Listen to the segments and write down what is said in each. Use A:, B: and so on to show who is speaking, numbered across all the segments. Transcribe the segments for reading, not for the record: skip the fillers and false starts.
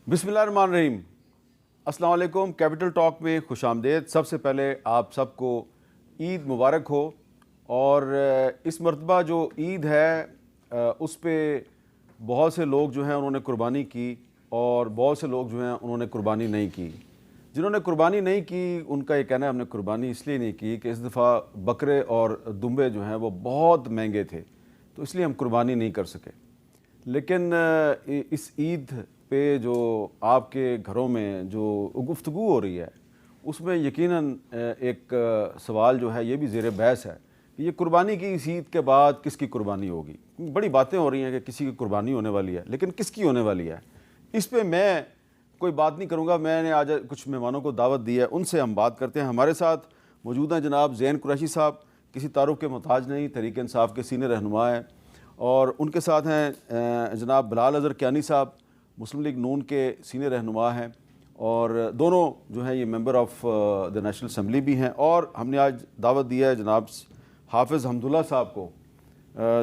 A: بسم اللہ الرحمن الرحیم۔ السلام علیکم، کیپٹل ٹاک میں خوش آمدید۔ سب سے پہلے آپ سب کو عید مبارک ہو، اور اس مرتبہ جو عید ہے اس پہ بہت سے لوگ جو ہیں انہوں نے قربانی کی، اور بہت سے لوگ جو ہیں انہوں نے قربانی نہیں کی۔ جنہوں نے قربانی نہیں کی ان کا یہ کہنا ہے ہم نے قربانی اس لیے نہیں کی کہ اس دفعہ بکرے اور دمبے جو ہیں وہ بہت مہنگے تھے، تو اس لیے ہم قربانی نہیں کر سکے۔ لیکن اس عید پہ جو آپ کے گھروں میں جو گفتگو ہو رہی ہے اس میں یقیناً ایک سوال جو ہے یہ بھی زیر بحث ہے کہ یہ قربانی کی اس عید کے بعد کس کی قربانی ہوگی۔ بڑی باتیں ہو رہی ہیں کہ کسی کی قربانی ہونے والی ہے، لیکن کس کی ہونے والی ہے اس پہ میں کوئی بات نہیں کروں گا۔ میں نے آج کچھ مہمانوں کو دعوت دی ہے، ان سے ہم بات کرتے ہیں۔ ہمارے ساتھ موجود ہیں جناب زین قریشی صاحب، کسی تعارف کے محتاج نہیں، تحریک انصاف کے سینئر رہنما ہیں، اور ان کے ساتھ ہیں جناب بلال اظہر کیانی صاحب، مسلم لیگ نون کے سینئر رہنما ہیں، اور دونوں جو ہیں یہ member of the national assembly بھی ہیں۔ اور ہم نے آج دعوت دی ہے جناب حافظ حمداللہ صاحب کو،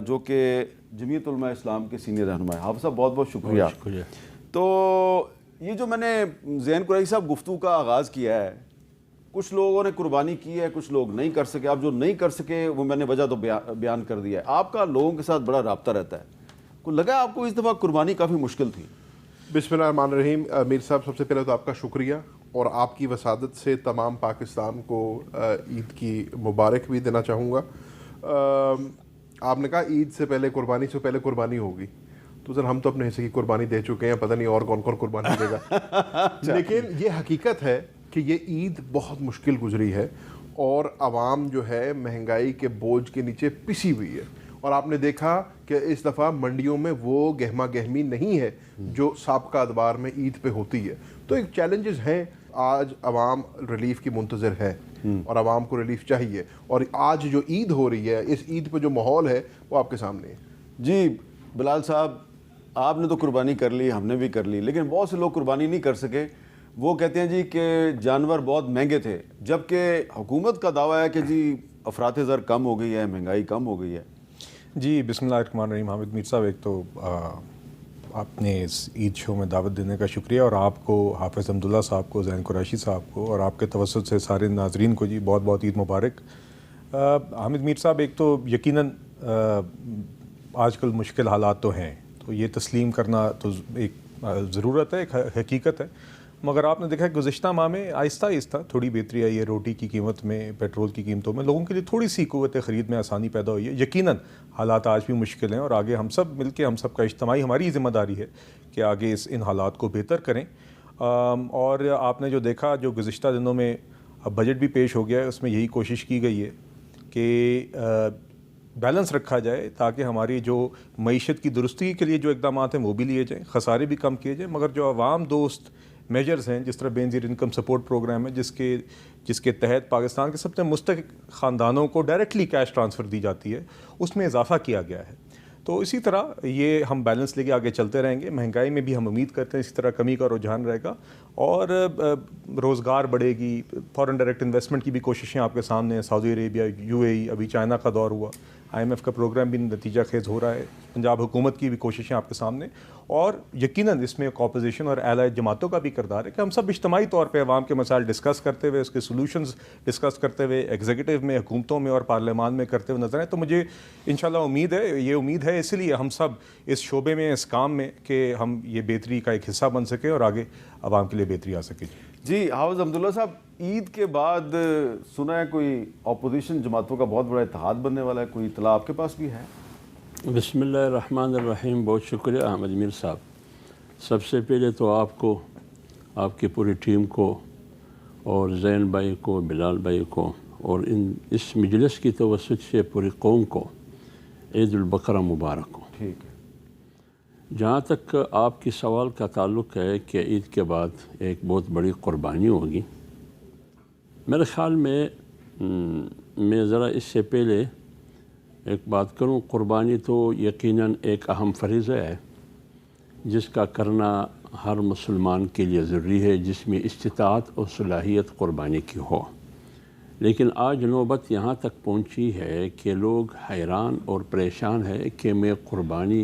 A: جو کہ جمعیت علماء اسلام کے سینئر رہنما ہیں۔ حافظ صاحب بہت بہت شکریہ۔ تو یہ جو میں نے زین قریشی صاحب گفتگو کا آغاز کیا ہے، کچھ لوگوں نے قربانی کی ہے، کچھ لوگ نہیں کر سکے۔ اب جو نہیں کر سکے وہ میں نے وجہ تو بیان کر دیا ہے۔ آپ کا لوگوں کے ساتھ بڑا رابطہ رہتا ہے، کو لگا آپ کو اس دفعہ قربانی کافی مشکل تھی؟
B: بسم اللہ الرحمن الرحیم۔ میر صاحب، سب سے پہلے تو آپ کا شکریہ، اور آپ کی وسادت سے تمام پاکستان کو عید کی مبارک بھی دینا چاہوں گا۔ آپ نے کہا عید سے پہلے قربانی سے پہلے قربانی ہوگی، تو سر ہم تو اپنے حصے کی قربانی دے چکے ہیں، پتہ نہیں اور کون کون قربانی دے گا۔ لیکن یہ حقیقت ہے کہ یہ عید بہت مشکل گزری ہے، اور عوام جو ہے مہنگائی کے بوجھ کے نیچے پسی ہوئی ہے، اور آپ نے دیکھا کہ اس دفعہ منڈیوں میں وہ گہما گہمی نہیں ہے جو سابقہ ادوار میں عید پہ ہوتی ہے۔ تو ایک چیلنجز ہیں، آج عوام ریلیف کی منتظر ہے، اور عوام کو ریلیف چاہیے، اور آج جو عید ہو رہی ہے، اس عید پہ جو ماحول ہے وہ آپ کے سامنے ہے۔
A: جی بلال صاحب، آپ نے تو قربانی کر لی، ہم نے بھی کر لی، لیکن بہت سے لوگ قربانی نہیں کر سکے۔ وہ کہتے ہیں جی کہ جانور بہت مہنگے تھے، جبکہ حکومت کا دعویٰ ہے کہ جی افراط زر کم ہو گئی ہے، مہنگائی کم ہو گئی ہے۔
C: جی بسم اللہ الرحمن الرحیم۔ حامد میر صاحب، ایک تو آپ نے اس عید شو میں دعوت دینے کا شکریہ، اور آپ کو، حافظ حمداللہ صاحب کو، زین قریشی صاحب کو، اور آپ کے توسط سے سارے ناظرین کو جی بہت بہت عید مبارک۔ حامد میر صاحب، ایک تو یقیناً آج کل مشکل حالات تو ہیں، تو یہ تسلیم کرنا تو ایک ضرورت ہے، ایک حقیقت ہے، مگر آپ نے دیکھا کہ گزشتہ ماہ میں آہستہ آہستہ تھوڑی بہتری آئی ہے۔ روٹی کی قیمت میں، پیٹرول کی قیمتوں میں، لوگوں کے لیے تھوڑی سی قوت خرید میں آسانی پیدا ہوئی ہے۔ یقیناً حالات آج بھی مشکل ہیں، اور آگے ہم سب مل کے، ہم سب کا اجتماعی ہماری ذمہ داری ہے کہ آگے ان حالات کو بہتر کریں۔ اور آپ نے جو دیکھا، جو گزشتہ دنوں میں اب بجٹ بھی پیش ہو گیا ہے، اس میں یہی کوشش کی گئی ہے کہ بیلنس رکھا جائے، تاکہ ہماری جو معیشت کی درستی کے لیے جو اقدامات ہیں وہ بھی لیے جائیں، خسارے بھی کم کیے جائیں، مگر جو عوام دوست میجرز ہیں، جس طرح بے نظیر انکم سپورٹ پروگرام ہے، جس کے تحت پاکستان کے سب سے مستحق خاندانوں کو ڈائریکٹلی کیش ٹرانسفر دی جاتی ہے، اس میں اضافہ کیا گیا ہے۔ تو اسی طرح یہ ہم بیلنس لے کے آگے چلتے رہیں گے۔ مہنگائی میں بھی ہم امید کرتے ہیں اسی طرح کمی کا رجحان رہے گا، اور روزگار بڑھے گی۔ فارن ڈائریکٹ انویسٹمنٹ کی بھی کوششیں آپ کے سامنے ہیں، سعودی عربیہ، UAE، ابھی چائنا کا دور ہوا، IMF کا پروگرام بھی نتیجہ خیز ہو رہا ہے، پنجاب حکومت کی بھی کوششیں آپ کے سامنے، اور یقیناً اس میں ایک اپوزیشن اور ایلائی جماعتوں کا بھی کردار ہے کہ ہم سب اجتماعی طور پہ عوام کے مسائل ڈسکس کرتے ہوئے، اس کے سولوشنز ڈسکس کرتے ہوئے، ایگزیکٹو میں، حکومتوں میں اور پارلیمان میں کرتے ہوئے نظر آئیں۔ تو مجھے انشاءاللہ یہ امید ہے اسی لیے ہم سب اس شعبے میں، اس کام میں، کہ ہم یہ بہتری کا ایک حصہ بن سکیں اور آگے عوام کے لیے بہتری آ سکے۔
A: جی حافظ حمداللہ صاحب، عید کے بعد سنا ہے کوئی اپوزیشن جماعتوں کا بہت بڑا اتحاد بننے والا ہے، کوئی اطلاع آپ کے پاس بھی ہے؟
D: بسم اللہ الرحمن الرحیم۔ بہت شکریہ احمد میر صاحب۔ سب سے پہلے تو آپ کو، آپ کی پوری ٹیم کو، اور زین بھائی کو، بلال بھائی کو، اور اس مجلس کی توسط سے پوری قوم کو عید البقرہ مبارک ہو۔
A: ٹھیک ہے۔
D: جہاں تک آپ کی سوال کا تعلق ہے کہ عید کے بعد ایک بہت بڑی قربانی ہوگی، میرے خیال میں ذرا اس سے پہلے ایک بات کروں۔ قربانی تو یقیناً ایک اہم فریضہ ہے جس کا کرنا ہر مسلمان کے لیے ضروری ہے، جس میں استطاعت اور صلاحیت قربانی کی ہو۔ لیکن آج نوبت یہاں تک پہنچی ہے کہ لوگ حیران اور پریشان ہے کہ میں قربانی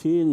D: 3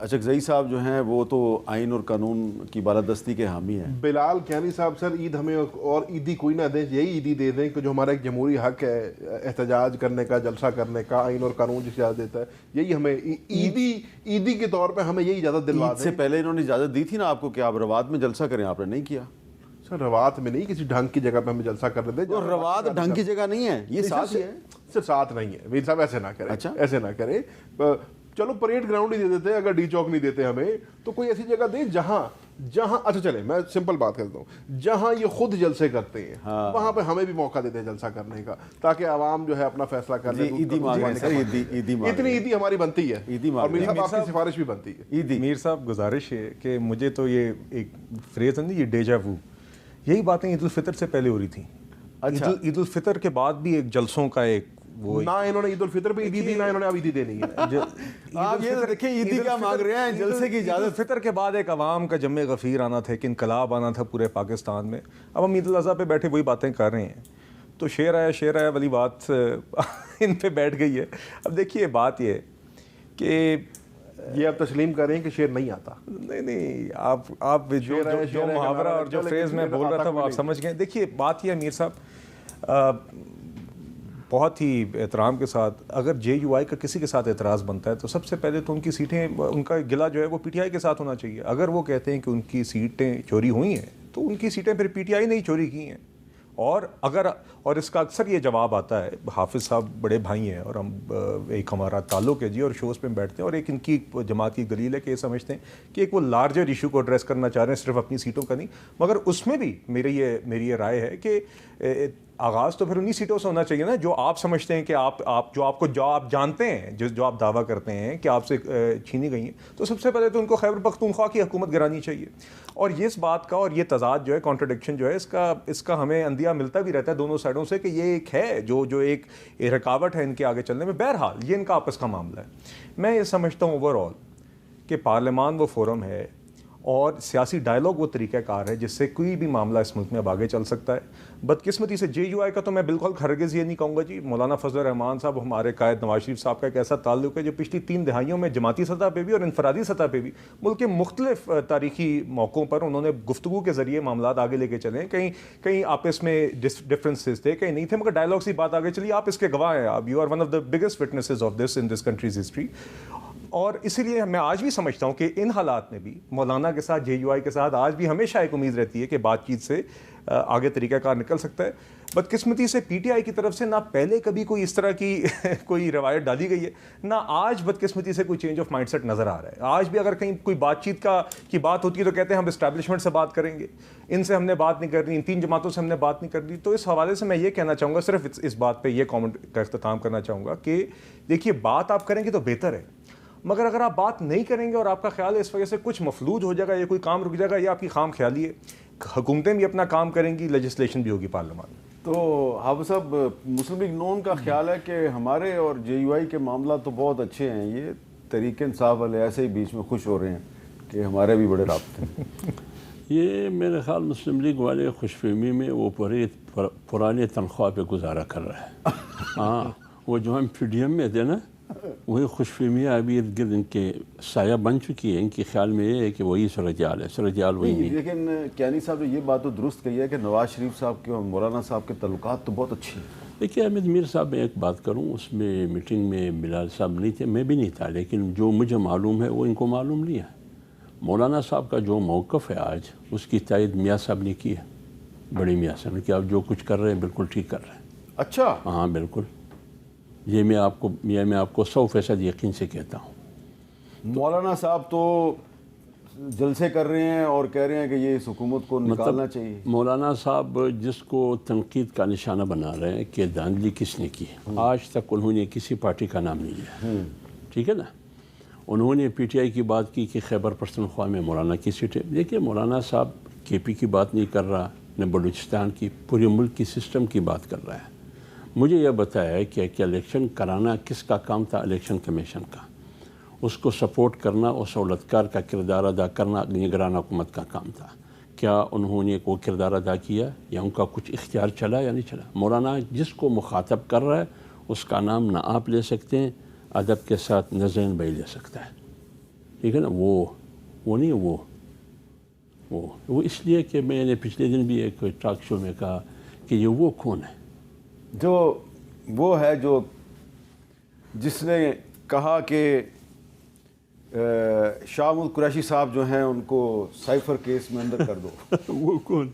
A: اچکزئی صاحب جو ہیں وہ تو آئین اور قانون کی بالادستی کے حامی ہیں.
B: بلال کیانی صاحب سر عید ہمیں اور عیدی کوئی نہ دیں, یہی عیدی دے دیں کہ جو ہمارا ایک جمہوری حق ہے احتجاج کرنے کا, جلسہ کرنے کا, آئین اور قانون جسے اجازت دیتا ہے, یہی ہمیں عیدی کے طور پہ ہمیں یہی اجازت دلوا
A: عید سے
B: دیں.
A: پہلے انہوں نے اجازت دی تھی نا آپ کو کہ آپ روات میں جلسہ کریں, آپ نے نہیں کیا.
B: سر روات میں نہیں, کسی ڈھنگ کی جگہ پہ ہمیں جلسہ کرنے دیں.
A: تو روات ڈھنگ کی جگہ نہیں ہے, یہ ساتھ ہی ہے.
B: سر ساتھ نہیں ہے میر صاحب, ایسے نہ کریں.
A: اچھا
B: ایسے نہ کریں, چلو پریڈ گراؤنڈ ہی دے دیتے ہیں, اگر ڈی چوک نہیں دیتے ہمیں تو کوئی ایسی جگہ دیں جہاں اچھا چلیں میں سمپل بات کرتا ہوں, جہاں یہ خود جلسے کرتے ہیں وہاں پہ ہمیں بھی موقع دیتے ہیں جلسہ کرنے کا, تاکہ عوام جو ہے اپنا فیصلہ کر لے. اتنی عیدی ہماری بنتی ہے, اور میر صاحب آپ کی سفارش بھی بنتی ہے.
C: میر صاحب گزارش ہے کہ مجھے تو یہ ایک فریز ہے نا, یہ ڈیجا وو, یہی باتیں عید الفطر سے پہلے ہو رہی تھیں. عید الفطر کے بعد بھی ایک جلسوں کا ایک وہ,
B: نہ انہوں نے عید الفطر پہ عیدی دی, نہ انہوں نے اب عیدی دینی ہے.
A: آپ یہ دیکھیں عیدی کیا مانگ رہے ہیں, جلسے کی اجازت.
C: فطر کے بعد ایک عوام کا جمع غفیر آنا تھا, ایک انقلاب آنا تھا پورے پاکستان میں. اب ہم عید الاضحیٰ پہ بیٹھے وہی باتیں کر رہے ہیں, تو شعر آیا والی بات ان پہ بیٹھ گئی ہے. اب دیکھیے بات یہ ہے کہ
B: یہ آپ تسلیم کریں کہ شعر نہیں آتا.
C: نہیں آپ جو محاورہ اور جو فریز میں بول رہا تھا وہ آپ سمجھ گئے. دیکھیے بات یہ ہے میر صاحب, بہت ہی احترام کے ساتھ, اگر جے یو آئی کا کسی کے ساتھ اعتراض بنتا ہے تو سب سے پہلے تو ان کی سیٹیں, ان کا گلہ جو ہے وہ پی ٹی آئی کے ساتھ ہونا چاہیے. اگر وہ کہتے ہیں کہ ان کی سیٹیں چوری ہوئی ہیں تو ان کی سیٹیں پھر پی ٹی آئی نے ہی چوری کی ہیں. اور اس کا اکثر یہ جواب آتا ہے, حافظ صاحب بڑے بھائی ہیں اور ہم ایک ہمارا تعلق ہے جی, اور شوز پہ بیٹھتے ہیں, اور ایک ان کی جماعت کی دلیل ہے کہ یہ سمجھتے ہیں کہ ایک وہ لارجر ایشو کو ایڈریس کرنا چاہ رہے ہیں, صرف اپنی سیٹوں کا نہیں. مگر اس میں بھی میری یہ رائے ہے کہ آغاز تو پھر انہی سیٹوں سے ہونا چاہیے نا جو آپ سمجھتے ہیں کہ جو آپ جانتے ہیں, جو آپ دعویٰ کرتے ہیں کہ آپ سے چھینی گئی ہیں. تو سب سے پہلے تو ان کو خیبر پختونخوا کی حکومت گرانی چاہیے. اور یہ اس بات کا اور یہ تضاد جو ہے, کانٹرڈکشن جو ہے, اس کا ہمیں اندیا ملتا بھی رہتا ہے دونوں سائڈوں سے کہ یہ ایک ہے جو ایک رکاوٹ ہے ان کے آگے چلنے میں. بہرحال یہ ان کا آپس کا معاملہ ہے. میں یہ سمجھتا ہوں اوور آل کہ پارلیمان وہ فورم ہے اور سیاسی ڈائلاگ وہ طریقہ کار ہے جس سے کوئی بھی معاملہ اس ملک میں اب آگے چل سکتا ہے. بدقسمتی سے جے یو آئی کا تو میں بالکل ہرگز یہ نہیں کہوں گا جی. مولانا فضل الرحمان صاحب ہمارے قائد نواز شریف صاحب کا ایک ایسا تعلق ہے جو پچھلی 3 دہائیوں میں جماعتی سطح پہ بھی اور انفرادی سطح پہ بھی ملک کے مختلف تاریخی موقعوں پر انہوں نے گفتگو کے ذریعے معاملات آگے لے کے چلے. کہیں آپس میں ڈفرینسز تھے, کہیں نہیں تھے, مگر ڈائلاگ سے بات آگے چلی. آپ اس کے گواہ ہیں, آپ you are one of the biggest witnesses of this in this country's history. اور اسی لیے میں آج بھی سمجھتا ہوں کہ ان حالات میں بھی مولانا کے ساتھ, جے یو آئی کے ساتھ آج بھی ہمیشہ ایک امید رہتی ہے کہ بات چیت سے آگے طریقہ کار نکل سکتا ہے. بدقسمتی سے پی ٹی آئی کی طرف سے نہ پہلے کبھی کوئی اس طرح کی کوئی روایت ڈالی گئی ہے, نہ آج بدقسمتی سے کوئی چینج آف مائنڈ سیٹ نظر آ رہا ہے. آج بھی اگر کہیں کوئی بات چیت کی بات ہوتی ہے تو کہتے ہیں ہم اسٹیبلشمنٹ سے بات کریں گے, ان سے ہم نے بات نہیں کرنی, ان 3 جماعتوں سے ہم نے بات نہیں کرنی. تو اس حوالے سے میں یہ کہنا چاہوں گا, صرف اس بات پہ یہ کامنٹ کا اختتام کرنا چاہوں گا کہ دیکھیے بات آپ کریں گے تو بہتر ہے, مگر اگر آپ بات نہیں کریں گے اور آپ کا خیال ہے اس وجہ سے کچھ مفلوج ہو جائے گا یا کوئی کام رک جائے گا, یہ آپ کی خام خیالی ہے. حکومتیں بھی اپنا کام کریں گی, لیجسلیشن بھی ہوگی پارلیمان میں.
A: تو حافظ صاحب, مسلم لیگ نون کا خیال ہے کہ ہمارے اور جے یو آئی کے معاملات تو بہت اچھے ہیں, یہ تحریک انصاف والے ایسے ہی بیچ میں خوش ہو رہے ہیں کہ ہمارے بھی بڑے رابطے ہیں.
D: یہ میرے خیال مسلم لیگ والے خوش فہمی میں وہ پرانے تنخواہ پہ گزارا کر رہا ہے. ہاں, وہ جو ہم پی ڈی ایم میں تھے نا, وہی خوش فہمیاں ابھی ارد گرد ان کے سایہ بن چکی ہے. ان کے خیال میں یہ ہے کہ وہی صورتحال ہے, صورتحال وہی نہیں.
A: لیکن کیانی صاحب نے یہ بات تو درست کہی ہے کہ نواز شریف صاحب کے اور مولانا صاحب کے تعلقات تو بہت اچھے ہیں.
D: دیکھیے احمد میر صاحب, میں ایک بات کروں, اس میں میٹنگ میں بلال صاحب نہیں تھے, میں بھی نہیں تھا, لیکن جو مجھے معلوم ہے وہ ان کو معلوم نہیں ہے. مولانا صاحب کا جو موقف ہے آج, اس کی تائید میاں صاحب نے کی ہے, بڑی میاں صاحب نے, کہ آپ جو کچھ کر رہے ہیں بالکل ٹھیک کر رہے ہیں.
A: اچھا,
D: ہاں بالکل, یہ میں آپ کو 100% یقین سے کہتا ہوں.
A: مولانا صاحب تو جلسے کر رہے ہیں اور کہہ رہے ہیں کہ یہ اس حکومت کو نکالنا چاہیے.
D: مولانا صاحب جس کو تنقید کا نشانہ بنا رہے ہیں کہ دھاندلی کس نے کی, آج تک انہوں نے کسی پارٹی کا نام نہیں لیا. ٹھیک ہے نا, انہوں نے پی ٹی آئی کی بات کی کہ خیبر پختونخوا میں مولانا کی سیٹیں. دیکھیے مولانا صاحب کے پی کی بات نہیں کر رہا, نہ بلوچستان کی, پورے ملک کی سسٹم کی بات کر رہا ہے. مجھے یہ بتایا کہ الیکشن کرانا کس کا کام تھا, الیکشن کمیشن کا. اس کو سپورٹ کرنا اور سہولتکار کا کردار ادا کرنا نگران حکومت کا کام تھا. کیا انہوں نے وہ کردار ادا کیا یا ان کا کچھ اختیار چلا یا نہیں چلا؟ مولانا جس کو مخاطب کر رہا ہے اس کا نام نہ آپ لے سکتے ہیں, ادب کے ساتھ نہ زین بھائی لے سکتا ہے. ٹھیک ہے نا. وہ نہیں وہ اس لیے کہ میں نے پچھلے دن بھی ایک ٹاک شو میں کہا کہ یہ وہ کون ہے
A: جو وہ ہے جو جس نے کہا کہ شاہ محمود قریشی صاحب جو ہیں ان کو سائفر کیس میں اندر کر دو.
D: وہ کون؟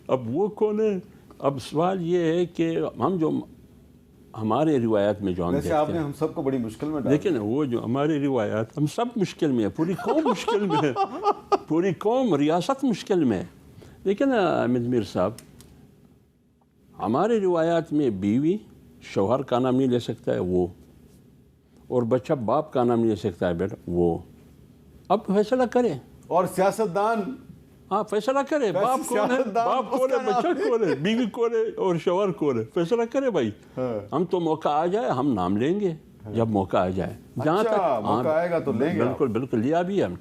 D: اب وہ کون ہے؟ اب سوال یہ ہے کہ ہم جو ہمارے روایات میں جو ہم
A: ویسے آپ
D: دیکھتے
A: نے
D: ہیں،
A: ہم سب کو بڑی مشکل میں ڈالا.
D: دیکھیں نا وہ جو ہماری روایات، ہم سب مشکل میں ہے، پوری قوم مشکل میں ہے، پوری قوم ریاست مشکل میں ہے. دیکھیں نا احمد میر صاحب، ہمارے روایات میں بیوی شوہر کا نام نہیں لے سکتا ہے وہ، اور بچہ باپ کا نام نہیں لے سکتا ہے بیٹا وہ. اب فیصلہ کرے،
A: اور سیاستدان
D: ہاں فیصلہ کرے، باپ کون ہے، باپ کون ہے، بچہ کون ہے، بیوی کون ہے اور شوہر کون ہے، فیصلہ کرے بھائی. ہم تو موقع آ جائے ہم نام لیں گے جب موقع آ جائے. جہاں تک
A: موقع آئے گا تو لیں گے.
D: بالکل لیا بھی ہم.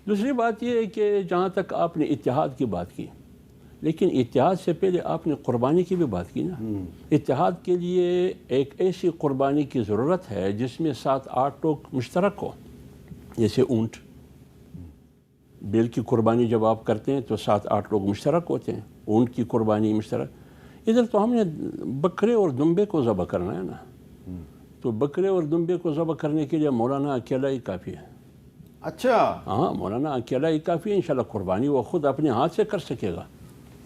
D: دوسری بات یہ ہے کہ جہاں تک آپ نے اتحاد کی بات کی، لیکن اتحاد سے پہلے آپ نے قربانی کی بھی بات کی نا. اتحاد کے لیے ایک ایسی قربانی کی ضرورت ہے جس میں 7-8 لوگ مشترک ہو. جیسے اونٹ، بیل کی قربانی جب آپ کرتے ہیں تو 7-8 لوگ مشترک ہوتے ہیں. اونٹ کی قربانی مشترک. ادھر تو ہم نے بکرے اور دمبے کو ذبح کرنا ہے نا، تو بکرے اور دمبے کو ذبح کرنے کے لیے مولانا اکیلا ہی کافی ہے.
A: اچھا
D: ہاں مولانا اکیلا ہی کافی ہے. انشاءاللہ قربانی وہ خود اپنے ہاتھ سے کر سکے گا.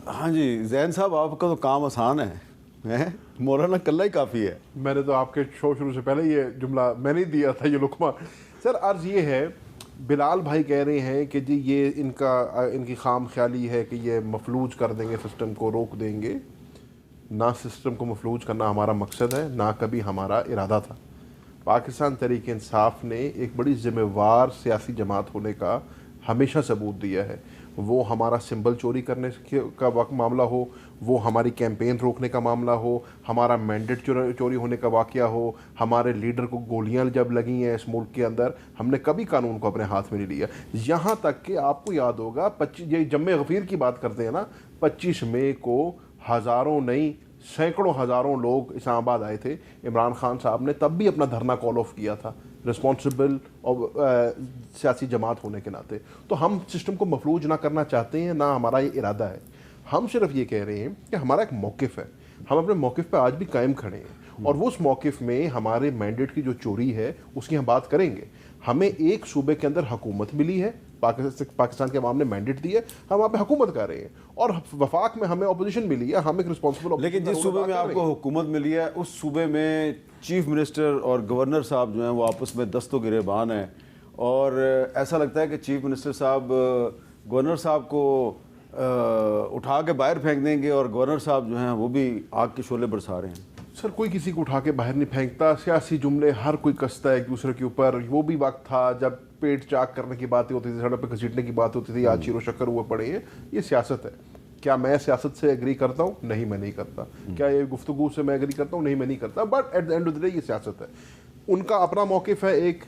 A: ہاں جی زین صاحب، آپ کا تو کام آسان ہے، مولانا کلّا ہی کافی ہے.
B: میں نے تو آپ کے شو شروع سے پہلے یہ جملہ میں نہیں دیا تھا، یہ لقمہ. سر عرض یہ ہے، بلال بھائی کہہ رہے ہیں کہ جی یہ ان کی خام خیالی ہے کہ یہ مفلوج کر دیں گے، سسٹم کو روک دیں گے. نہ سسٹم کو مفلوج کرنا ہمارا مقصد ہے، نہ کبھی ہمارا ارادہ تھا. پاکستان تحریک انصاف نے ایک بڑی ذمہ وار سیاسی جماعت ہونے کا ہمیشہ ثبوت دیا ہے. وہ ہمارا سمبل چوری کرنے کا معاملہ ہو، وہ ہماری کیمپین روکنے کا معاملہ ہو، ہمارا مینڈیٹ چوری ہونے کا واقعہ ہو، ہمارے لیڈر کو گولیاں جب لگی ہیں اس ملک کے اندر، ہم نے کبھی قانون کو اپنے ہاتھ میں نہیں لیا. یہاں تک کہ آپ کو یاد ہوگا یہ جم غفیر کی بات کرتے ہیں نا، 25 مئی کو ہزاروں نہیں سینکڑوں ہزاروں لوگ اسلام آباد آئے تھے. عمران خان صاحب نے تب بھی اپنا دھرنا کال آف کیا تھا، رسپانسبل اور سیاسی جماعت ہونے کے ناطے. تو ہم سسٹم کو مفلوج نہ کرنا چاہتے ہیں، نہ ہمارا یہ ارادہ ہے. ہم صرف یہ کہہ رہے ہیں کہ ہمارا ایک موقف ہے، ہم اپنے موقف پہ آج بھی قائم کھڑے ہیں، اور وہ اس موقف میں ہمارے مینڈیٹ کی جو چوری ہے اس کی ہم بات کریں گے. ہمیں ایک صوبے کے اندر حکومت ملی ہے، پاکستان کے عوام نے مینڈیٹ دی ہے، ہم وہاں پہ حکومت کر رہے ہیں، اور وفاق میں ہمیں اپوزیشن ملی ہے، ہم ایک رسپانسبل.
A: لیکن جس صوبے میں آپ کو حکومت ملی ہے اس صوبے میں چیف منسٹر اور گورنر صاحب جو ہیں وہ آپس میں دست و گریبان ہیں، اور ایسا لگتا ہے کہ چیف منسٹر صاحب گورنر صاحب کو اٹھا کے باہر پھینک دیں گے، اور گورنر صاحب جو ہیں وہ بھی آگ کے شعلے برسا رہے ہیں.
B: سر کوئی کسی کو اٹھا کے باہر نہیں پھینکتا، سیاسی جملے ہر کوئی کستا ہے ایک دوسرے کے اوپر. وہ بھی وقت تھا جب پیٹ چاک کرنے کی باتیں ہوتی تھی، سڑک پہ گھسیٹنے کی بات ہوتی تھی، آج شیر و شکر ہوئے پڑے ہیں. یہ سیاست ہے. کیا میں سیاست سے ایگری کرتا ہوں؟ نہیں، میں نہیں کرتا. کیا یہ گفتگو سے میں ایگری کرتا ہوں؟ نہیں، میں نہیں کرتا. But at the end of the day یہ سیاست ہے. ان کا اپنا موقف ہے، ایک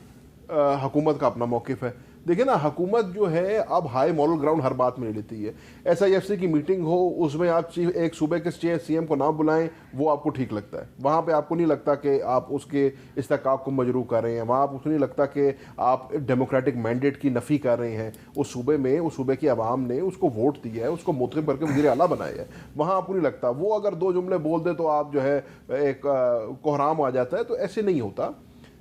B: حکومت کا اپنا موقف ہے. دیکھیں نا، حکومت جو ہے اب ہائی مورل گراؤنڈ ہر بات میں لے لیتی ہے. SIFC کی میٹنگ ہو، اس میں آپ ایک صوبے کے CM کو نہ بلائیں، وہ آپ کو ٹھیک لگتا ہے. وہاں پہ آپ کو نہیں لگتا کہ آپ اس کے استحقاق کو مجروح کر رہے ہیں. وہاں آپ کو نہیں لگتا کہ آپ ڈیموکریٹک مینڈیٹ کی نفی کر رہے ہیں. اس صوبے میں اس صوبے کی عوام نے اس کو ووٹ دیا ہے، اس کو منتخب کر کے وزیر اعلیٰ بنایا ہے. وہاں آپ کو نہیں لگتا. وہ اگر 2 جملے بول دے تو آپ جو ہے ایک کوہرام آ جاتا ہے. تو ایسے نہیں ہوتا.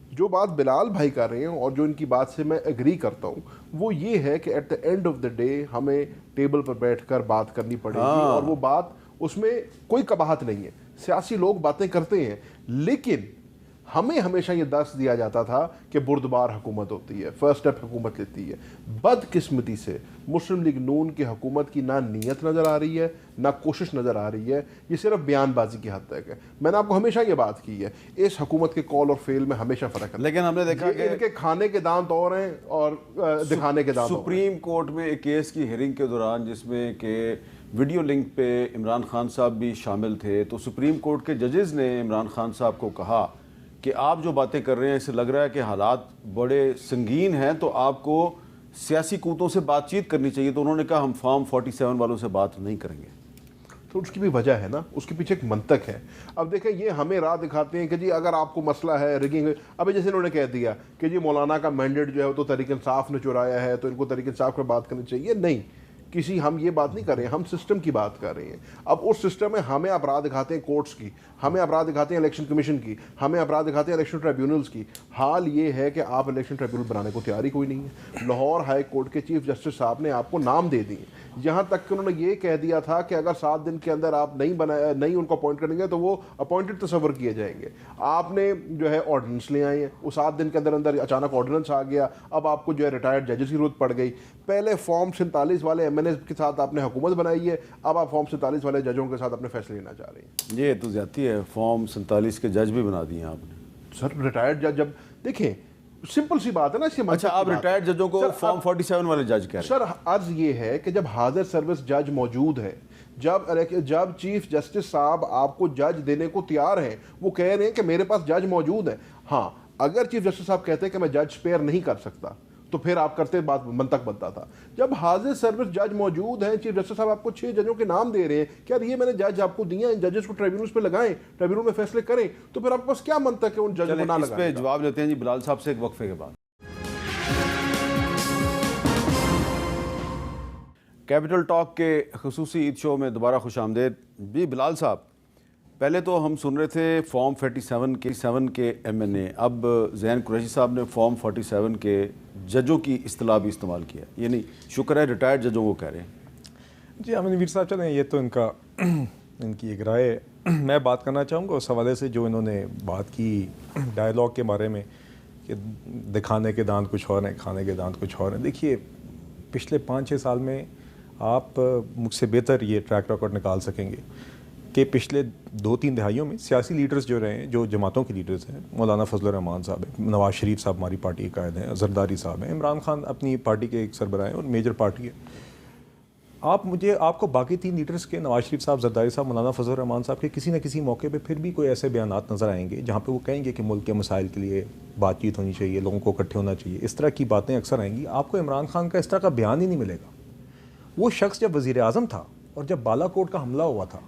B: جو بات بلال بھائی کر رہے ہیں اور جو ان کی بات سے میں ایگری کرتا ہوں وہ یہ ہے کہ at the end of the day ہمیں ٹیبل پر بیٹھ کر بات کرنی پڑے گی. اور وہ بات، اس میں کوئی قباحت نہیں ہے. سیاسی لوگ باتیں کرتے ہیں، لیکن ہمیں ہمیشہ یہ درس دیا جاتا تھا کہ بردبار حکومت ہوتی ہے، فرسٹ اسٹیپ حکومت لیتی ہے. بدقسمتی سے مسلم لیگ نون کی حکومت کی نہ نیت نظر آ رہی ہے، نہ کوشش نظر آ رہی ہے. یہ صرف بیان بازی کی حد تک ہے. میں نے آپ کو ہمیشہ یہ بات کی ہے، اس حکومت کے کال اور فیل میں ہمیشہ فرق ہے.
A: لیکن ہم نے دیکھا کہ
B: ان کے کھانے کے دانت اور ہیں اور دکھانے کے دانت اور ہیں.
A: سپریم کورٹ میں ایک کیس کی ہیئرنگ کے دوران جس میں کہ ویڈیو لنک پہ عمران خان صاحب بھی شامل تھے، تو سپریم کورٹ کے ججز نے عمران خان صاحب کو کہا کہ آپ جو باتیں کر رہے ہیں، اسے لگ رہا ہے کہ حالات بڑے سنگین ہیں، تو آپ کو سیاسی قوتوں سے بات چیت کرنی چاہیے. تو انہوں نے کہا ہم فارم 47 والوں سے بات نہیں کریں گے.
B: تو اس کی بھی وجہ ہے نا, اس کے پیچھے ایک منطق ہے. اب دیکھیں یہ ہمیں راہ دکھاتے ہیں کہ جی اگر آپ کو مسئلہ ہے ریگنگ, ابھی جیسے انہوں نے کہہ دیا کہ جی مولانا کا مینڈیٹ جو ہے وہ تو تحریک انصاف نے چرایا ہے تو ان کو تحریک انصاف پر بات کرنی چاہیے. نہیں, کسی ہم یہ بات نہیں کر رہے ہیں, ہم سسٹم کی بات کر رہے ہیں. اب اس سسٹم میں ہمیں اپرادھ دکھاتے ہیں کورٹس کی, ہمیں اپرادھ دکھاتے ہیں الیکشن کمیشن کی, ہمیں اپرادھ دکھاتے ہیں الیکشن ٹریبیونلز کی. حال یہ ہے کہ آپ الیکشن ٹریبیونل بنانے کو تیاری کوئی نہیں ہے. لاہور ہائی کورٹ کے چیف جسٹس صاحب نے آپ کو نام دے دیے, یہاں تک کہ انہوں نے یہ کہہ دیا تھا کہ اگر 7 دن کے اندر آپ نہیں ان کو اپوائنٹ کریں گے تو وہ اپوائنٹڈ تصور کیے جائیں گے. آپ نے جو ہے آرڈیننس لے آئے ہیں, وہ 7 دن کے اندر اچانک آرڈیننس آ گیا. اب آپ کو جو ہے ریٹائرڈ ججز کی ضرورت پڑ گئی. پہلے فارم 47 والے ایم این اے کے ساتھ آپ نے حکومت بنائی ہے, اب آپ فارم 47 والے ججوں کے ساتھ اپنے فیصلے لینا چاہ رہے ہیں.
A: یہ تو زیادتی ہے, فارم 47 کے جج بھی بنا دیے آپ نے.
B: سر ریٹائرڈ جج, جب دیکھیں سمپل سی بات ہے نا, اس کے
A: اچھا آپ ریٹائرڈ ججوں کو فارم 47 والے جج کہہ رہے ہیں.
B: سر عرض یہ ہے کہ جب حاضر سروس جج موجود ہے, جب چیف جسٹس صاحب آپ کو جج دینے کو تیار ہیں, وہ کہہ رہے ہیں کہ میرے پاس جج موجود ہے. ہاں اگر چیف جسٹس صاحب کہتے ہیں کہ میں جج اسپیئر نہیں کر سکتا تو پھر آپ کرتے, بات منطق بنتا تھا. جب حاضر سروس جج موجود ہیں, چیف جسٹس صاحب آپ کو 6 ججوں کے نام دے رہے ہیں کہ یار یہ میں نے جج آپ کو دیا, ان ججز کو ٹریبیونلز پہ لگائیں, ٹریبیونل میں فیصلے کریں, تو پھر آپ کے پاس کیا منطق ہے ان ججوں کو نہ لگانے کا؟
A: اس پہ جواب لیتے ہیں جی بلال صاحب سے ایک وقفے کے بعد. کیپٹل ٹاک کے خصوصی عید شو میں دوبارہ خوش آمدید. جی بلال صاحب, پہلے تو ہم سن رہے تھے فارم 47 کے ایم این اے, اب زین قریشی صاحب نے فارم 47 کے ججوں کی اصطلاح بھی استعمال کیا, یعنی شکر ہے ریٹائرڈ ججوں کو کہہ رہے ہیں.
C: جی امین ویر صاحب چلیں, یہ تو ان کی ایک رائے ہے. میں بات کرنا چاہوں گا اس حوالے سے جو انہوں نے بات کی ڈائلاگ کے بارے میں کہ دکھانے کے دانت کچھ اور ہیں, کھانے کے دانت کچھ اور ہیں. دیکھیے پچھلے 5-6 سال میں آپ مجھ سے بہتر یہ ٹریک ریکارڈ نکال سکیں گے کہ پچھلے 2-3 دہائیوں میں سیاسی لیڈرز جو رہے ہیں, جو جماعتوں کے لیڈرز ہیں, مولانا فضل الرحمان صاحب ہیں, نواز شریف صاحب ہماری پارٹی کے قائد ہیں, زرداری صاحب ہیں, عمران خان اپنی پارٹی کے ایک سربراہ ہیں اور میجر پارٹی ہے. آپ کو باقی 3 لیڈرز کے, نواز شریف صاحب, زرداری صاحب, مولانا فضل الرحمان صاحب کے کسی نہ کسی موقع پہ پھر بھی کوئی ایسے بیانات نظر آئیں گے جہاں پہ وہ کہیں گے کہ ملک کے مسائل کے لیے بات چیت ہونی چاہیے, لوگوں کو اکٹھے ہونا چاہیے. اس طرح کی باتیں اکثر آئیں گی. آپ کو عمران خان کا اس طرح کا بیان ہی نہیں ملے گا. وہ شخص جب وزیر اعظم تھا اور جب بالا کوٹ کا حملہ ہوا تھا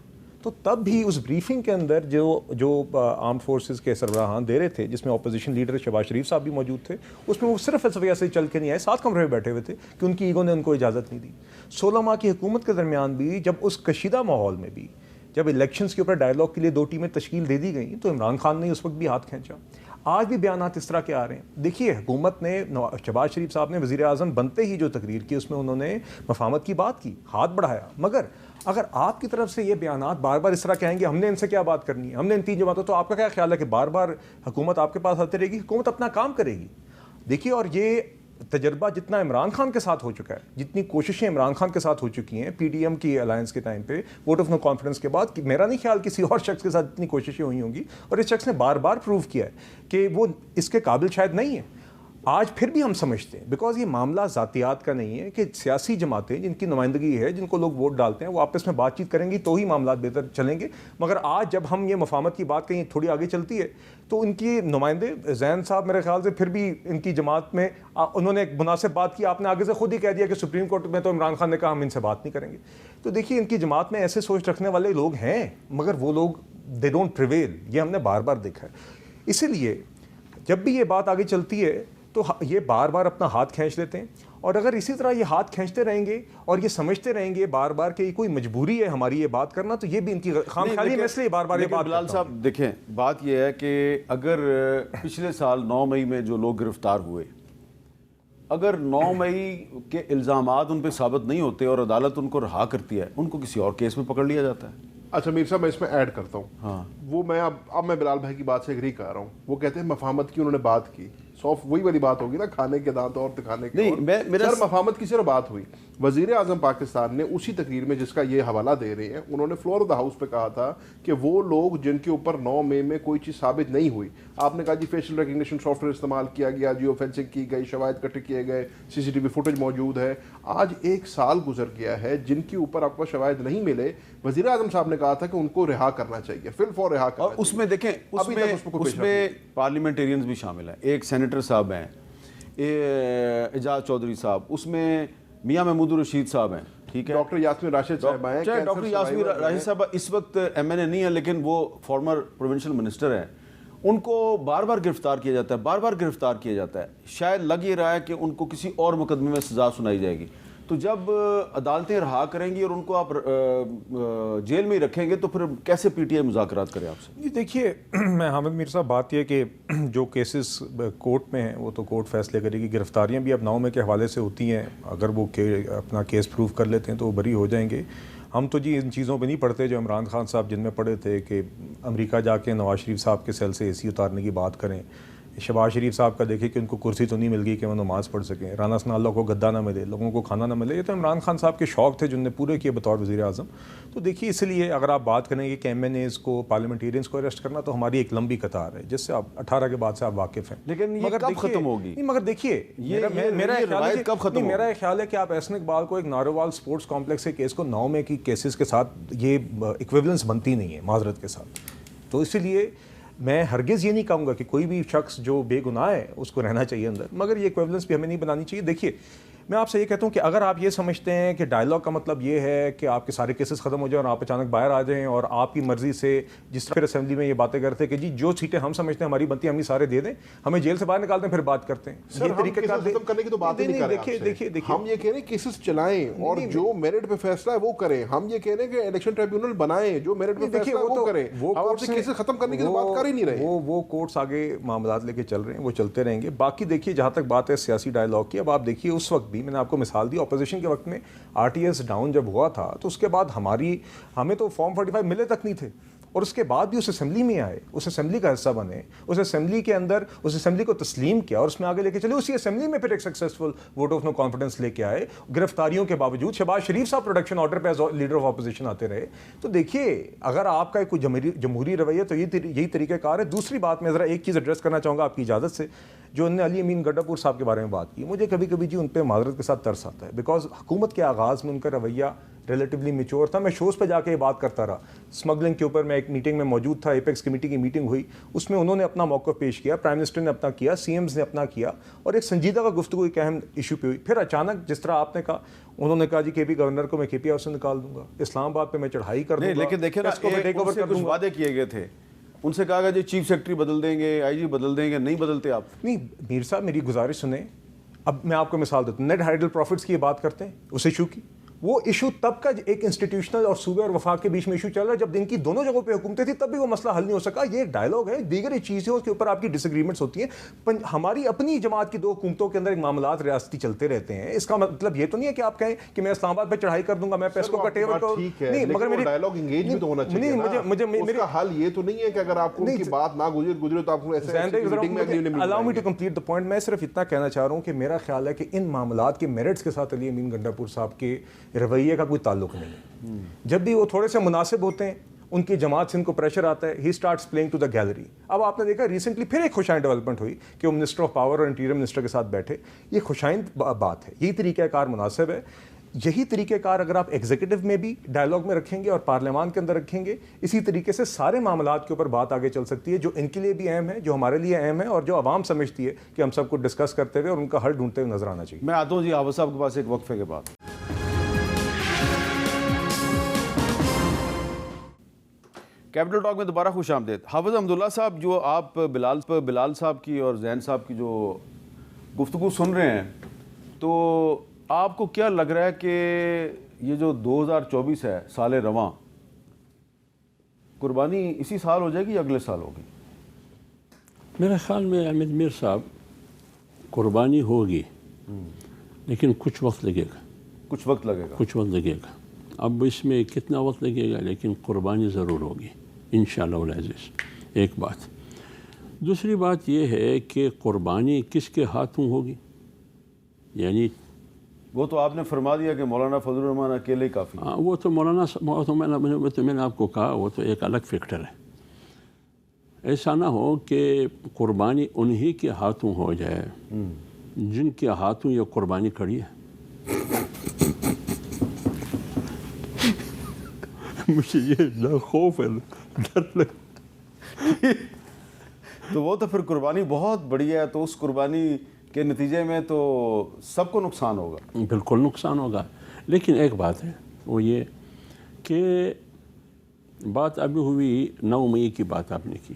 C: تو تب بھی اس بریفنگ کے اندر جو آرم فورسز کے سربراہان دے رہے تھے, جس میں اپوزیشن لیڈر شہباز شریف صاحب بھی موجود تھے, اس میں وہ صرف اس وجہ سے چل کے نہیں آئے, 7 کمرے میں بیٹھے ہوئے تھے کہ ان کی ایگو نے ان کو اجازت نہیں دی. 16 ماہ کی حکومت کے درمیان بھی جب اس کشیدہ ماحول میں بھی جب الیکشنز کے اوپر ڈائلاگ کے لیے 2 ٹیمیں تشکیل دے دی گئیں تو عمران خان نے اس وقت بھی ہاتھ کھینچا. آج بھی بیانات اس طرح کے آ رہے ہیں. دیکھیے حکومت نے, شہباز شریف صاحب نے وزیر اعظم بنتے ہی جو تقریر کی اس میں انہوں نے مفاہمت کی بات کی, ہاتھ بڑھایا, مگر اگر آپ کی طرف سے یہ بیانات بار بار اس طرح کہیں گے ہم نے ان سے کیا بات کرنی ہے, ہم نے ان 3 جماعتوں, تو آپ کا کیا خیال ہے کہ بار بار حکومت آپ کے پاس آتی رہے گی؟ حکومت اپنا کام کرے گی. دیکھیے, اور یہ تجربہ جتنا عمران خان کے ساتھ ہو چکا ہے, جتنی کوششیں عمران خان کے ساتھ ہو چکی ہیں پی ڈی ایم کی الائنس کے ٹائم پہ ووٹ آف نو کانفیڈنس کے بعد, میرا نہیں خیال کسی اور شخص کے ساتھ اتنی کوششیں ہوئی ہوں گی. اور اس شخص نے بار بار پروو کیا ہے کہ وہ اس کے قابل شاید نہیں ہے. آج پھر بھی ہم سمجھتے ہیں, بیکاز یہ معاملہ ذاتیات کا نہیں ہے, کہ سیاسی جماعتیں جن کی نمائندگی ہے, جن کو لوگ ووٹ ڈالتے ہیں, وہ آپس میں بات چیت کریں گی تو ہی معاملات بہتر چلیں گے. مگر آج جب ہم یہ مفاہمت کی بات کہیں تھوڑی آگے چلتی ہے تو ان کی نمائندے زین صاحب میرے خیال سے پھر بھی ان کی جماعت میں انہوں نے ایک مناسب بات کی. آپ نے آگے سے خود ہی کہہ دیا کہ سپریم کورٹ میں تو عمران خان نے کہا ہم ان سے بات نہیں کریں گے. تو دیکھیے ان کی جماعت میں ایسے سوچ رکھنے والے لوگ ہیں, مگر وہ لوگ دے ڈونٹ پریویل. یہ ہم نے بار بار دیکھا ہے. اسی لیے جب بھی یہ بات آگے چلتی ہے تو یہ بار بار اپنا ہاتھ کھینچ لیتے ہیں. اور اگر اسی طرح یہ ہاتھ کھینچتے رہیں گے اور یہ سمجھتے رہیں گے بار بار کہ کوئی مجبوری ہے ہماری یہ بات کرنا, تو یہ بھی ان کی خام خیالی میں اس لیے بار بار یہ بات.
A: بلال صاحب دیکھیں, بات یہ ہے کہ اگر پچھلے سال 9 مئی میں جو لوگ گرفتار ہوئے, اگر 9 مئی کے الزامات ان پہ ثابت نہیں ہوتے اور عدالت ان کو رہا کرتی ہے, ان کو کسی اور کیس میں پکڑ لیا جاتا ہے.
B: اچھا میر صاحب, میں اس میں ایڈ کرتا ہوں.
A: ہاں,
B: وہ میں اب میں بلال بھائی کی بات سے ایگری کر رہا ہوں. وہ کہتے ہیں مفاہمت کی انہوں نے بات کی, وہی والی بات ہوگی نا, کھانے کے دانت اور دکھانے کے.
A: نہیں,
B: سر مفاہمت کی صرف بات ہوئی. وزیر اعظم پاکستان نے اسی تقریر میں جس کا یہ حوالہ دے رہے ہیں, انہوں نے فلور آف دا ہاؤس پہ کہا تھا کہ وہ لوگ جن کے اوپر 9 مئی میں کوئی چیز ثابت نہیں ہوئی, آپ نے کہا جی فیشل ریکگنیشن سافٹ ویئر استعمال کیا گیا, جیو فینسنگ کی گئی, شواہد اکٹھے کیے گئے, سی سی ٹی وی فوٹیج موجود ہے. آج 1 سال گزر گیا ہے جن کے اوپر آپ کو شواہد نہیں ملے. وزیر اعظم صاحب نے کہا تھا کہ ان کو رہا کرنا چاہیے, فل فور رہا کرنا.
A: اور اس میں دیکھیں, اس میں پارلیمنٹیرینز بھی شامل ہیں. ایک سینیٹر صاحب ہیں اعجاز چودھری صاحب, اس میں میاں محمود الرشید صاحب ہیں, ٹھیک ہے.
B: ڈاکٹر یاسمین راشد صاحبہ ہیں,
A: چاہے ڈاکٹر یاسمین راشد صاحبہ اس وقت ایم این اے نہیں ہے لیکن وہ فارمر پروونشل منسٹر ہیں, ان کو بار بار گرفتار کیا جاتا ہے, بار بار گرفتار کیا جاتا ہے. شاید لگ یہ رہا ہے کہ ان کو کسی اور مقدمے میں سزا سنائی جائے گی. تو جب عدالتیں رہا کریں گی اور ان کو آپ جیل میں ہی رکھیں گے تو پھر کیسے پی ٹی آئی مذاکرات کرے آپ سے؟
C: جی دیکھیے میں حامد میر صاحب, بات یہ کہ جو کیسز کورٹ میں ہیں وہ تو کورٹ فیصلے کرے گی. گرفتاریاں بھی اب 9 مئی کے حوالے سے ہوتی ہیں, اگر وہ اپنا کیس پروف کر لیتے ہیں تو وہ بری ہو جائیں گے. ہم تو جی ان چیزوں پہ نہیں پڑھتے جو عمران خان صاحب جن میں پڑھے تھے کہ امریکہ جا کے نواز شریف صاحب کے سیل سے اے سی اتارنے کی بات کریں. شہباز شریف صاحب کا دیکھیں کہ ان کو کرسی تو نہیں مل گئی کہ وہ نماز پڑھ سکیں. رانا ثناء اللہ کو گدا نہ ملے, لوگوں کو کھانا نہ ملے. یہ تو عمران خان صاحب کے شوق تھے جن نے پورے کیے بطور وزیر اعظم. تو دیکھیے اس لیے اگر آپ بات کریں گے کہ ایم این ایز کو, پارلیمنٹیرینس کو اریسٹ کرنا, تو ہماری ایک لمبی قطار ہے جس سے آپ 18 کے بعد سے آپ واقف ہیں.
A: لیکن یہ کب ختم ہوگی؟
C: نہیں مگر دیکھیے میرا خیال ہے کہ آپ احسن اقبال کو ایک نارووال سپورٹس کمپلیکس کے کیس کو 9 مئی کی کیسز کے ساتھ یہ ایکویولنس بنتی نہیں ہے معذرت کے ساتھ. تو اسی لیے میں ہرگز یہ نہیں کہوں گا کہ کوئی بھی شخص جو بے گناہ ہے اس کو رہنا چاہیے اندر, مگر یہ ایکویولنس بھی ہمیں نہیں بنانی چاہیے. دیکھیے میں آپ سے یہ کہتا ہوں کہ اگر آپ یہ سمجھتے ہیں کہ ڈائلاگ کا مطلب یہ ہے کہ آپ کے سارے کیسز ختم ہو جائیں اور آپ اچانک باہر آ جائیں اور آپ کی مرضی سے, جس طرح پھر اسمبلی میں یہ باتیں کرتے ہیں کہ جی جو سیٹیں ہم سمجھتے ہیں ہماری بنتی ہیں ہم ہی سارے دے دیں, ہمیں جیل سے باہر نکالتے ہیں, پھر بات کرتے ہیں.
B: سر ہم کیسز ختم کرنے کی تو بات ہی نہیں کر رہے.
C: دیکھیے
B: ہم یہ کہہ رہے ہیں کیسز چلائیں اور جو میرٹ پہ فیصلہ ہے وہ کریں. ہم یہ کہہ رہے ہیں کہ الیکشن ٹریبیونل بنائیں, جو میرٹ پہ فیصلہ ہے وہ کریں. ہم آپ سے کیسز ختم کرنے کی تو بات کر ہی نہیں رہے.
C: وہ کورٹس آگے معاملات لے کے چل رہے ہیں, وہ چلتے رہیں گے. باقی دیکھیے جہاں تک بات ہے سیاسی ڈائلاگ کی, اب آپ دیکھیے اس وقت بھی میں نے آپ کو مثال دی اپوزیشن کے وقت میں آر ٹی ایس ڈاؤن جب ہوا تھا تو اس کے بعد ہمیں تو فارم 45 ملے تک نہیں تھے, اور اس کے بعد بھی اس اسمبلی میں آئے, اس اسمبلی کا حصہ بنے, اس اسمبلی کے اندر اس اسمبلی کو تسلیم کیا اور اس میں آگے لے کے چلے. اسی اسمبلی میں پھر ایک successful vote of no confidence لے کے آئے, گرفتاریوں کے باوجود. شہباز شریف صاحب پروڈکشن آرڈر پہ لیڈر آف اپوزیشن آتے رہے. تو دیکھیے اگر آپ کا کوئی جمہوری رویہ تو یہی طریقہ کار ہے. دوسری بات میں ذرا ایک چیز ایڈریس کرنا چاہوں گا آپ کی اجازت سے, جو انہوں نے علی امین گڈھا پور صاحب کے بارے میں بات کی. مجھے کبھی کبھی جی ان پہ معذرت کے ساتھ ترس آتا ہے, بیکاز حکومت کے آغاز میں ان کا رویہ ریلیٹیولی میچور تھا. میں شوز پہ جا کے یہ بات کرتا رہا, اسمگلنگ کے اوپر میں ایک میٹنگ میں موجود تھا, ایپیکس کمیٹی کی میٹنگ ہوئی, اس میں انہوں نے اپنا موقف پیش کیا, پرائم منسٹر نے اپنا کیا, سی ایمز نے اپنا کیا, اور ایک سنجیدہ کا گفتگو ایک اہم ایشو پہ ہوئی. پھر اچانک جس طرح آپ نے کہا, انہوں نے کہا جی کے پی گورنر کو میں کے پی آئی سے نکال دوں گا, اسلام آباد پہ میں چڑھائی کر دوں گا,
A: لیکن دیکھیں نا کچھ وعدے کیے گئے تھے, ان سے کہا گیا جی چیف سیکرٹری بدل دیں گے, آئی جی بدل دیں گے, نہیں بدلتے آپ.
C: نہیں میر صاحب میری گزارش سنیں, اب میں آپ کو مثال دیتا ہوں. نیٹ ہائیڈل پروفٹس کی یہ بات کرتے ہیں اس ایشو کی, وہ ایشو تب کا ایک انسٹیٹیوشنل اور صوبے اور وفاق کے بیچ میں ایشو چل رہا ہے جب ان کی دونوں جگہوں پہ حکومتیں تھی, تب بھی وہ مسئلہ حل نہیں ہو سکا. یہ ایک ڈائلاگ ہے, دیگر چیزیں اس کے اوپر آپ کی ڈس ایگریمنٹس ہوتی ہیں. ہماری اپنی جماعت کی 2 حکومتوں کے اندر ایک معاملات ریاستی چلتے رہتے ہیں. اس کا مطلب یہ تو نہیں ہے کہ آپ کہیں کہ میں اسلام آباد پہ چڑھائی کر دوں گا, میں پیسکو کا ٹیبل کو
B: نہیں, مگر میری ڈائلاگ انگیج بھی تو ہونا چاہیے. اس کا حل یہ تو نہیں ہے کہ اگر آپ کو ان کی بات نہ گزرے تو آپ کو ایسے میٹنگ میں اگلی meeting.
C: Allow me to complete the point. میں صرف اتنا کہنا چاہ رہا ہوں کہ میرا خیال ہے کہ ان معاملات کے میرٹس کے ساتھ علی امین گڈھا پور صاحب کے رویے کا کوئی تعلق نہیں ہے. جب بھی وہ تھوڑے سے مناسب ہوتے ہیں, ان کی جماعت سے ان کو پریشر آتا ہے, he starts playing to the gallery. اب آپ نے دیکھا ریسنٹلی پھر ایک خوشائن ڈیولپمنٹ ہوئی کہ وہ منسٹر آف پاور اور انٹیریئر منسٹر کے ساتھ بیٹھے. یہ خوشائن بات ہے, یہی طریقہ کار مناسب ہے. یہی طریقہ کار اگر آپ ایگزیکٹو میں بھی ڈائلاگ میں رکھیں گے اور پارلیمان کے اندر رکھیں گے, اسی طریقے سے سارے معاملات کے اوپر بات آگے چل سکتی ہے, جو ان کے لیے بھی اہم ہے, جو ہمارے لیے اہم ہے, اور جو عوام سمجھتی ہے کہ ہم سب کو ڈسکس کرتے ہوئے اور ان کا حل ڈھونڈتے ہوئے نظر آنا چاہیے.
A: میں آتا ہوں جی حافظ صاحب کے پاس ایک وقفے کے بعد. کیپٹل ٹاک میں دوبارہ خوش آمدید. حافظ حمداللہ صاحب, جو آپ بلال صاحب کی اور زین صاحب کی جو گفتگو سن رہے ہیں, تو آپ کو کیا لگ رہا ہے کہ یہ جو 2024 ہے سال رواں, قربانی اسی سال ہو جائے گی یا اگلے سال ہوگی؟
D: میرے خیال میں احمد میر صاحب قربانی ہوگی, لیکن کچھ وقت لگے گا.
A: کچھ وقت لگے گا.
D: اب اس میں کتنا وقت لگے گا, لیکن قربانی ضرور ہوگی انشاءاللہ العزیز. ایک بات. دوسری بات یہ ہے کہ قربانی کس کے ہاتھوں ہوگی, یعنی
A: وہ تو آپ نے فرما دیا کہ مولانا فضل الرحمان اکیلے ہی کافی.
D: ہاں, وہ تو میں نے آپ کو کہا وہ تو ایک الگ فیکٹر ہے. ایسا نہ ہو کہ قربانی انہی کے ہاتھوں ہو جائے جن کے ہاتھوں یہ قربانی کھڑی ہے. مجھے یہ خوف ہے, ڈر لگ.
A: تو وہ تو پھر قربانی بہت بڑی ہے, تو اس قربانی کے نتیجے میں تو سب کو نقصان ہوگا.
D: بالکل نقصان ہوگا. لیکن ایک بات ہے وہ یہ کہ بات ابھی ہوئی 9 مئی کی بات آپ نے کی،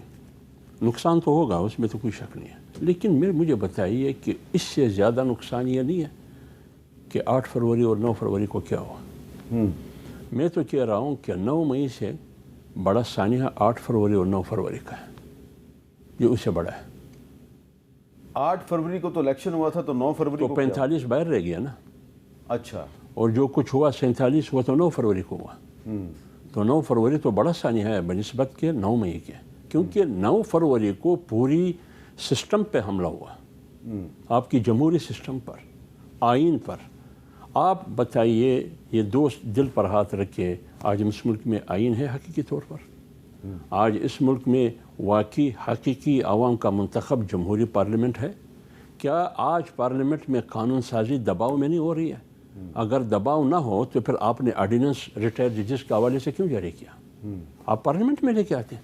D: نقصان تو ہوگا اس میں تو کوئی شک نہیں ہے، لیکن مجھے بتائیے کہ اس سے زیادہ نقصان یہ نہیں ہے کہ 8 فروری اور 9 فروری کو کیا ہوا۔ میں تو کہہ رہا ہوں کہ 9 مئی سے بڑا سانحہ 8 فروری اور 9 فروری کا ہے، یہ اس سے بڑا ہے۔
A: 8 فروری کو تو الیکشن ہوا تھا، تو 9 فروری
D: تو
A: کو کیا؟
D: 45 باہر رہ گیا نا،
A: اچھا،
D: اور جو کچھ ہوا 47 وہ تو 9 فروری کو ہوا۔ تو 9 فروری تو بڑا سانحہ ہے بنسبت کے 9 مئی کے، کیونکہ 9 فروری کو پوری سسٹم پہ حملہ ہوا، آپ کی جمہوری سسٹم پر، آئین پر۔ آپ بتائیے، یہ دوست دل پر ہاتھ رکھے، آج اس ملک میں آئین ہے حقیقی طور پر؟ آج اس ملک میں واقعی حقیقی عوام کا منتخب جمہوری پارلیمنٹ ہے؟ کیا آج پارلیمنٹ میں قانون سازی دباؤ میں نہیں ہو رہی ہے؟ اگر دباؤ نہ ہو تو پھر آپ نے آرڈیننس ریٹائر ججز کے حوالے سے کیوں جاری کیا؟ آپ پارلیمنٹ میں لے کے آتے ہیں۔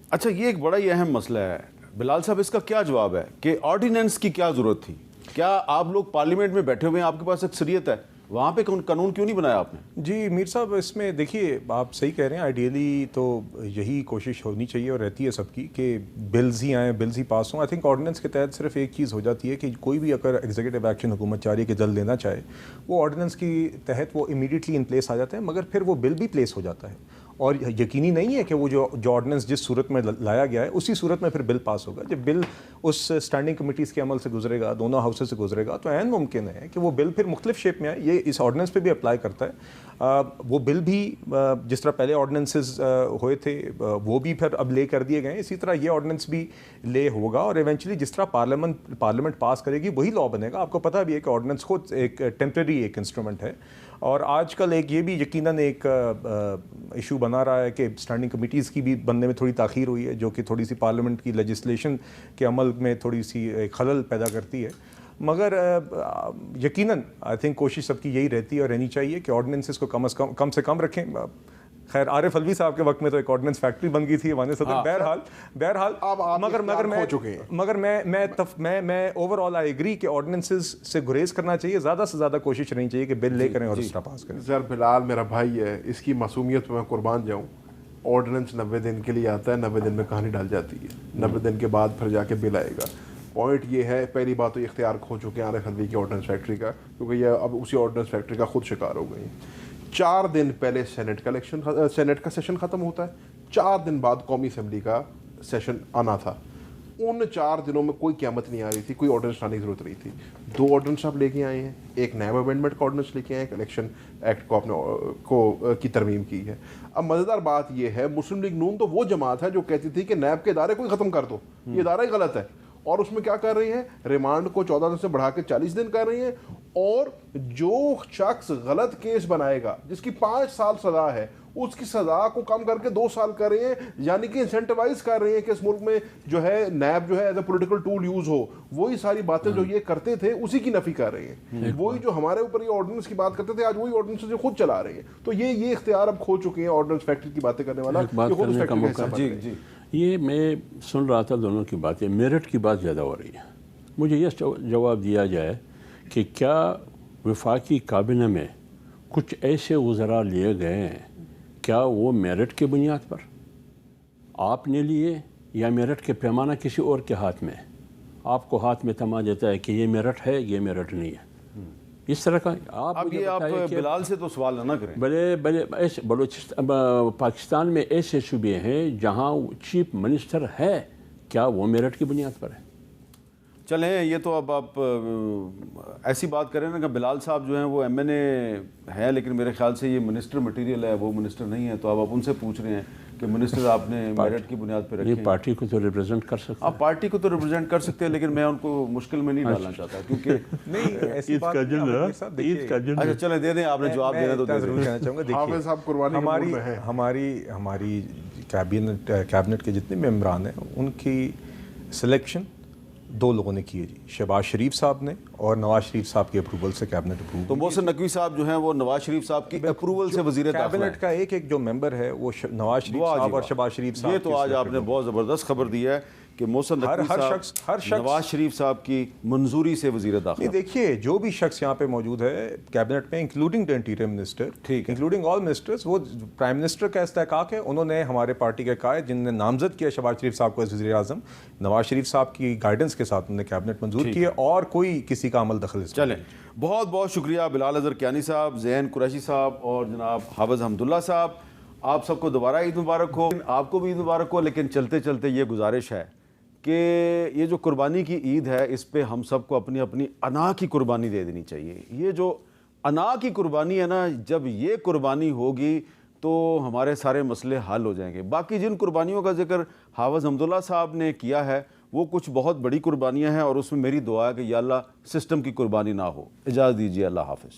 A: اچھا، یہ ایک بڑا ہی اہم مسئلہ ہے بلال صاحب، اس کا کیا جواب ہے کہ آرڈیننس کی کیا ضرورت تھی؟ کیا آپ لوگ پارلیمنٹ میں بیٹھے ہوئے ہیں، آپ کے پاس اکثریت ہے، وہاں پہ قانون کیوں نہیں بنایا آپ نے؟
C: جی میر صاحب، اس میں دیکھیے آپ صحیح کہہ رہے ہیں، آئیڈیلی تو یہی کوشش ہونی چاہیے اور رہتی ہے سب کی کہ بلز ہی آئیں، بلز ہی پاس ہوں۔ آئی تھنک آرڈیننس کے تحت صرف ایک چیز ہو جاتی ہے کہ کوئی بھی اگر ایگزیکٹو ایکشن حکومت چاہ رہی ہے کہ جلد لینا چاہے، وہ آرڈیننس کی تحت وہ امیڈیٹلی ان پلیس آ جاتا ہے، مگر پھر وہ بل بھی پلیس ہو جاتا ہے، اور یقینی نہیں ہے کہ وہ جو آرڈیننس جس صورت میں لایا گیا ہے اسی صورت میں پھر بل پاس ہوگا۔ جب بل اس اسٹینڈنگ کمیٹیز کے عمل سے گزرے گا، دونوں ہاؤسز سے گزرے گا، تو عین ممکن ہے کہ وہ بل پھر مختلف شیپ میں آئے۔ یہ اس آرڈیننس پہ بھی اپلائی کرتا ہے۔ وہ بل بھی جس طرح پہلے آرڈیننسز ہوئے تھے وہ بھی پھر اب لے کر دیے گئے ہیں، اسی طرح یہ آرڈیننس بھی لے ہوگا، اور ایونچولی جس طرح پارلیمنٹ پاس کرے گی وہی لا بنے گا۔ آپ کو پتہ بھی ہے کہ آرڈیننس خود ایک ٹیمپریری ایک انسٹرومنٹ ہے، اور آج کل ایک یہ بھی یقیناً ایک ایشو بنا رہا ہے کہ اسٹینڈنگ کمیٹیز کی بھی بننے میں تھوڑی تاخیر ہوئی ہے، جو کہ تھوڑی سی پارلیمنٹ کی لیجسلیشن کے عمل میں تھوڑی سی ایک خلل پیدا کرتی ہے، مگر یقیناً آئی تھنک کوشش سب کی یہی رہتی ہے اور رہنی چاہیے کہ آرڈیننسز کو کم سے کم رکھیں۔ خیر عارف الوی صاحب کے وقت میں تو ایک آرڈیننس فیکٹری بن گئی تھی وان صدر، بہرحال مگر میں اوور آل آئی ایگری کہ آرڈیننسز سے گریز کرنا چاہیے، زیادہ سے زیادہ کوشش رہنی چاہیے کہ بل لے کریں اور اس طرح پاس کریں۔
B: سر بلال میرا بھائی ہے، اس کی معصومیت پہ میں قربان جاؤں۔ آرڈیننس 90 دن کے لیے آتا ہے، 90 دن میں کہانی ڈال جاتی ہے، 90 دن کے بعد پھر جا کے بل آئے گا۔ پوائنٹ یہ ہے، پہلی بات تو یہ اختیار کھو چکے ہیں عارف الوی کی آرڈیننس فیکٹری کا، کیونکہ یہ اب اسی آرڈیننس فیکٹری کا خود شکار ہو گئی۔ 4 دن پہلے سینٹ کا سیشن ختم ہوتا ہے، 4 دن بعد قومی اسمبلی کا سیشن آنا تھا۔ ان 4 دنوں میں کوئی قیامت نہیں آ رہی تھی، کوئی آرڈیننس لانے کی ضرورت نہیں تھی۔ 2 آرڈیننس آپ لے کے آئے ہیں، ایک نیب امینڈمنٹ کا آرڈیننس لے کے آئے ہیں، ایک الیکشن ایکٹ کو آپ نے کی ترمیم کی ہے۔ اب مزیدار بات یہ ہے، مسلم لیگ نون تو وہ جماعت ہے جو کہتی تھی کہ نیب کے ادارے کو ہی ختم کر دو، یہ ادارہ ہی غلط ہے، اور اس میں کیا کر رہی ہے، ریمانڈ کو 14 دن سے بڑھا کے 40 دن کر رہی ہیں، اور جو شخص غلط کیس بنائے گا جس کی 5 سال سزا ہے، اس کی سزا کو کم کر کے 2 سال کر رہے ہیں، یعنی کہ انسینٹیوائز کر رہے ہیں کہ اس ملک میں جو ہے نیب جو ہے as a political tool use ہو۔ وہی ساری باتیں جو یہ کرتے تھے اسی کی نفی کر رہے ہیں، وہی جو ہمارے اوپر یہ آرڈیننس کی بات کرتے تھے آج وہی آرڈیننس جو خود چلا رہے ہیں۔ تو یہ اختیار اب کھو چکے ہیں آرڈیننس فیکٹری کی باتیں کرنے والا،
D: بات کرنے کا موقع۔
A: جی
D: یہ میں سن رہا تھا دونوں کی باتیں، میرٹ کی بات زیادہ ہو رہی ہے۔ مجھے یہ جواب دیا جائے کہ کیا وفاقی کابینہ میں کچھ ایسے وزراء لیے گئے ہیں، کیا وہ میرٹ کی بنیاد پر آپ نے لیے، یا میرٹ کے پیمانہ کسی اور کے ہاتھ میں؟ آپ کو ہاتھ میں تھما دیتا ہے کہ یہ میرٹ ہے، یہ میرٹ نہیں ہے، اس طرح کا۔
A: اب یہ آپ بلال سے تو سوال نہ کریں۔
D: بڑے ایسے پاکستان میں ایسے صوبے ہیں جہاں چیف منسٹر ہے، کیا وہ میرٹ کی بنیاد پر ہے؟
A: چلیں، یہ تو اب آپ ایسی بات کریں نا کہ بلال صاحب جو ہیں وہ ایم این اے ہیں، لیکن میرے خیال سے یہ منسٹر مٹیریل ہے، وہ منسٹر نہیں ہے، تو اب آپ ان سے پوچھ رہے ہیں کہ منسٹر آپ نے میرٹ کی بنیاد پہ رکھے ہیں۔
D: پارٹی کو تو ریپرزینٹ کر سکتے ہیں،
A: آپ پارٹی کو تو ریپرزینٹ کر سکتے ہیں، لیکن میں ان کو مشکل میں نہیں ڈالنا چاہتا، کیونکہ
C: عید کا جن
A: اچھا چلیں دے دیں، آپ نے جواب دینا تو
C: ضرور کہنا چاہوں گا۔
B: حافظ صاحب قربانی
C: ہماری کیبنٹ کے جتنے ممبران ہیں ان کی سلیکشن 2 لوگوں نے کی ہے جی، شہباز شریف صاحب نے اور نواز شریف صاحب کے اپروول سے کیبنٹ اپروو۔
A: تو محسن نقوی صاحب جو ہیں وہ نواز شریف صاحب کی اپروول سے وزیر داخلہ
C: کیبنٹ کا ایک جو ممبر ہے وہ نواز شریف صاحب اور شہباز شریف صاحب۔
A: یہ تو آج آپ نے بہت زبردست خبر دی ہے کہ محسن نقوی
C: ہر شخص
A: نواز شریف صاحب کی منظوری سے وزیر داخلہ.
C: نہیں دیکھیے جو بھی شخص یہاں پہ موجود ہے کیبنٹ میں including the interior minister including all ministers وہ پرائم منسٹر کا استحقاق ہے. انہوں نے ہمارے پارٹی کے قائد جن نے نامزد کیا شہباز شریف صاحب کو وزیر اعظم نواز شریف صاحب کی گائیڈنس کے ساتھ انہوں نے کیبنٹ منظور کی ہے اور کوئی کسی کا عمل دخل.
A: چلیں بہت بہت شکریہ بلال اظہر کیانی صاحب, زین قریشی صاحب اور جناب حافظ حمداللہ صاحب. آپ سب کو دوبارہ عید مبارک ہو. آپ کو بھی عید مبارک ہو. لیکن چلتے چلتے یہ گزارش ہے کہ یہ جو قربانی کی عید ہے اس پہ ہم سب کو اپنی اپنی انا کی قربانی دے دینی چاہیے. یہ جو انا کی قربانی ہے نا, جب یہ قربانی ہوگی تو ہمارے سارے مسئلے حل ہو جائیں گے. باقی جن قربانیوں کا ذکر حافظ حمداللہ صاحب نے کیا ہے وہ کچھ بہت بڑی قربانیاں ہیں اور اس میں میری دعا ہے کہ یا اللہ سسٹم کی قربانی نہ ہو. اجازت دیجیے, اللہ حافظ.